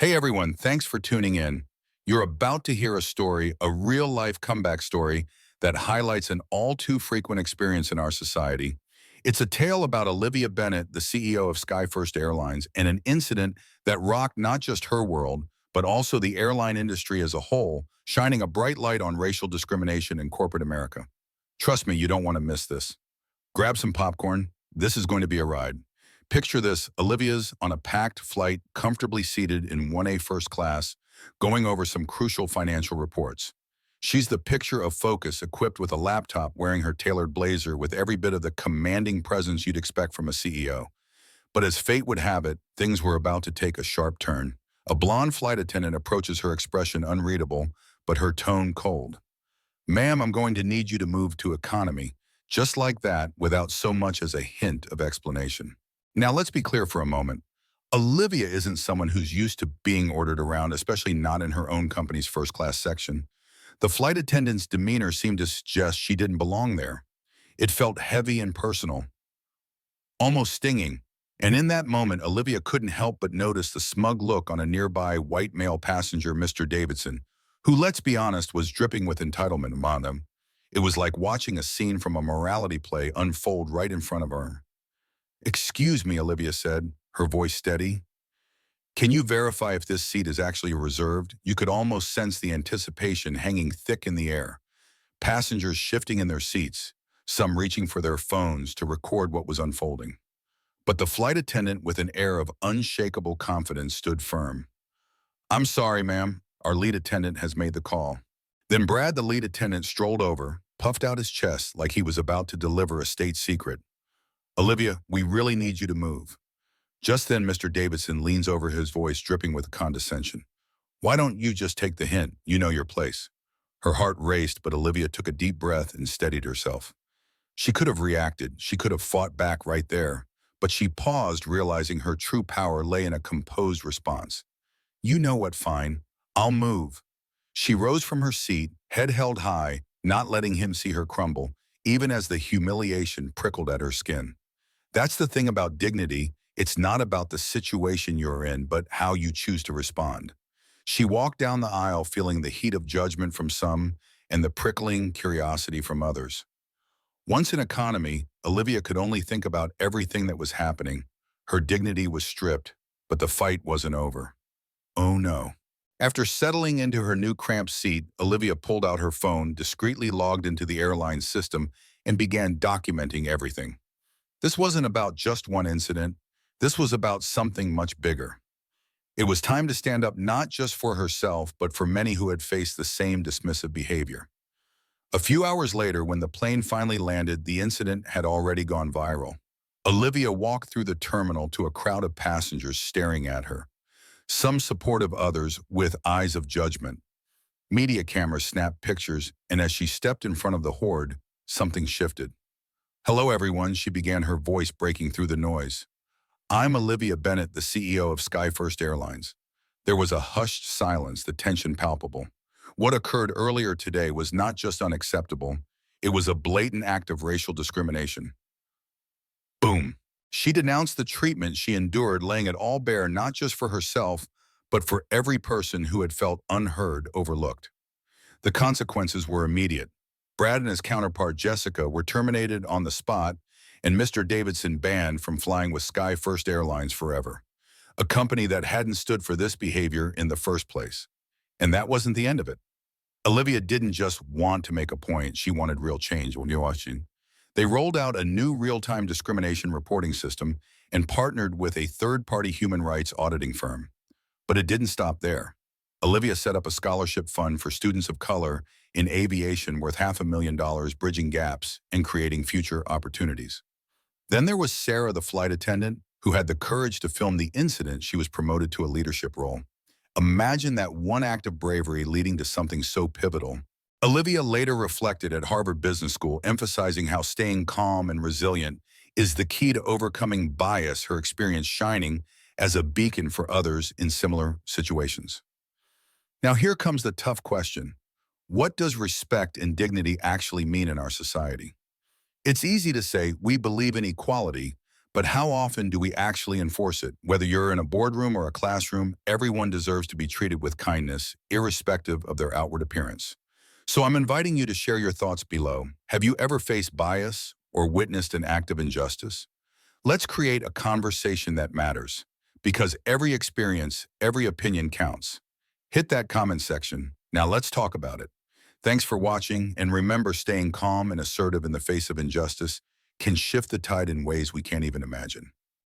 Hey everyone, thanks for tuning in. You're about to hear a story, a real-life comeback story that highlights an all too frequent experience in our society. It's a tale about Olivia Bennett, the CEO of SkyFirst Airlines, and an incident that rocked not just her world, but also the airline industry as a whole, shining a bright light on racial discrimination in corporate America. Trust me, you don't want to miss this. Grab some popcorn. This is going to be a ride. Picture this, Olivia's on a packed flight, comfortably seated in 1A first class, going over some crucial financial reports. She's the picture of focus, equipped with a laptop, wearing her tailored blazer with every bit of the commanding presence you'd expect from a CEO. But as fate would have it, things were about to take a sharp turn. A blonde flight attendant approaches, her expression unreadable, but her tone cold. "Ma'am, I'm going to need you to move to economy." Just like that, without so much as a hint of explanation. Now, let's be clear for a moment. Olivia isn't someone who's used to being ordered around, especially not in her own company's first-class section. The flight attendant's demeanor seemed to suggest she didn't belong there. It felt heavy and personal, almost stinging. And in that moment, Olivia couldn't help but notice the smug look on a nearby white male passenger, Mr. Davidson, who, let's be honest, was dripping with entitlement among them. It was like watching a scene from a morality play unfold right in front of her. "Excuse me," Olivia said, her voice steady. "Can you verify if this seat is actually reserved?" You could almost sense the anticipation hanging thick in the air. Passengers shifting in their seats, some reaching for their phones to record what was unfolding. But the flight attendant, with an air of unshakable confidence, stood firm. "I'm sorry, ma'am. Our lead attendant has made the call." Then Brad, the lead attendant, strolled over, puffed out his chest like he was about to deliver a state secret. "Olivia, we really need you to move." Just then, Mr. Davidson leans over, his voice dripping with condescension. "Why don't you just take the hint? You know your place." Her heart raced, but Olivia took a deep breath and steadied herself. She could have reacted. She could have fought back right there. But she paused, realizing her true power lay in a composed response. "You know what, fine. I'll move." She rose from her seat, head held high, not letting him see her crumble, even as the humiliation prickled at her skin. That's the thing about dignity. It's not about the situation you're in, but how you choose to respond. She walked down the aisle, feeling the heat of judgment from some and the prickling curiosity from others. Once in economy, Olivia could only think about everything that was happening. Her dignity was stripped, but the fight wasn't over. Oh no. After settling into her new cramped seat, Olivia pulled out her phone, discreetly logged into the airline's system, and began documenting everything. This wasn't about just one incident. This was about something much bigger. It was time to stand up, not just for herself, but for many who had faced the same dismissive behavior. A few hours later, when the plane finally landed, the incident had already gone viral. Olivia walked through the terminal to a crowd of passengers staring at her, some supportive, others with eyes of judgment. Media cameras snapped pictures, and as she stepped in front of the horde, something shifted. "Hello, everyone," she began, her voice breaking through the noise. "I'm Olivia Bennett, the CEO of SkyFirst Airlines." There was a hushed silence, the tension palpable. What occurred earlier today was not just unacceptable, it was a blatant act of racial discrimination. Boom. She denounced the treatment she endured, laying it all bare not just for herself, but for every person who had felt unheard, overlooked. The consequences were immediate. Brad and his counterpart Jessica were terminated on the spot, and Mr. Davidson banned from flying with SkyFirst Airlines forever, a company that hadn't stood for this behavior in the first place. And that wasn't the end of it. Olivia didn't just want to make a point, she wanted real change. When you're watching, they rolled out a new real-time discrimination reporting system and partnered with a third-party human rights auditing firm. But it didn't stop there. Olivia set up a scholarship fund for students of color in aviation worth $500,000, bridging gaps and creating future opportunities. Then there was Sarah, the flight attendant, who had the courage to film the incident. She was promoted to a leadership role. Imagine that one act of bravery leading to something so pivotal. Olivia later reflected at Harvard Business School, emphasizing how staying calm and resilient is the key to overcoming bias, her experience shining as a beacon for others in similar situations. Now here comes the tough question. What does respect and dignity actually mean in our society? It's easy to say we believe in equality, But how often do we actually enforce it? Whether you're in a boardroom or a classroom, everyone deserves to be treated with kindness, irrespective of their outward appearance. So I'm inviting you to share your thoughts below. Have you ever faced bias or witnessed an act of injustice? Let's create a conversation that matters, because every experience, every opinion counts. Hit that comment section. Now let's talk about it. Thanks for watching, and remember, staying calm and assertive in the face of injustice can shift the tide in ways we can't even imagine.